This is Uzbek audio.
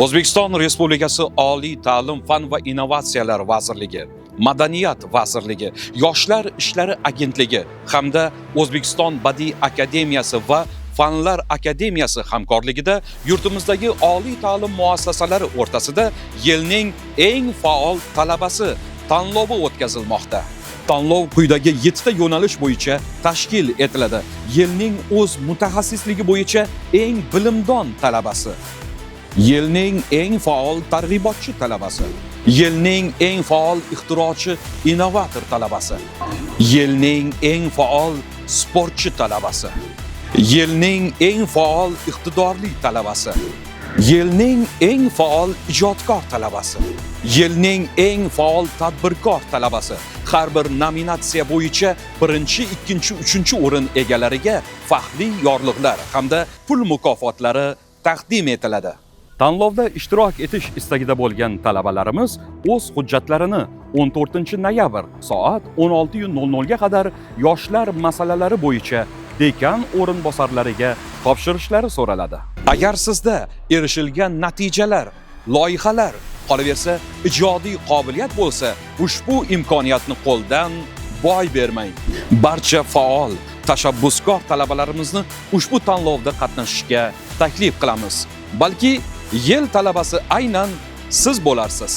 O'zbekiston Respublikasi Oliy ta'lim, fan va innovatsiyalar vazirligi, Madaniyat vazirligi, Yoshlar ishlari agentligi hamda O'zbekiston Badiiy akademiyasi va Fanlar akademiyasi hamkorligida yurtimizdagi oliy ta'lim muassasalari o'rtasida yilning eng faol talabasi tanlovi o'tkazilmoqda. Tanlov quyidagi 7 ta yo'nalish bo'yicha tashkil etiladi. Yilning o'z mutaxassisligi bo'yicha eng bilimdon talabasi, yilning eng faol targ'ibotchi talabasi, yilning eng faol ixtirochi innovator talabasi, yilning eng faol sportchi talabasi, yilning eng faol iqtidorli talabasi, yilning eng faol ijodkor talabasi, yilning eng faol tadbirkor talabasi. Har bir nominatsiya bo'yicha 1-chi, 2-chi, 3-chi o'rin egalariga faxriy yorliqlar hamda pul mukofotlari taqdim etiladi. Tanlovda ishtirok etish istagida bo'lgan talabalarimiz o'z hujjatlarini 14-noyabr soat 16:00 ga qadar yoshlar masalalari bo'yicha dekan o'rinbosarlariga topshirishlari so'raladi. Agar sizda erishilgan natijalar, loyihalar, qolaversa ijodiy qobiliyat bo'lsa, ushbu imkoniyatni qo'ldan boy bermang. Barcha faol, tashabbuskor talabalarimizni ushbu tanlovda qatnashishga taklif qilamiz. Balki yil talabasi aynan siz bo'larsiz.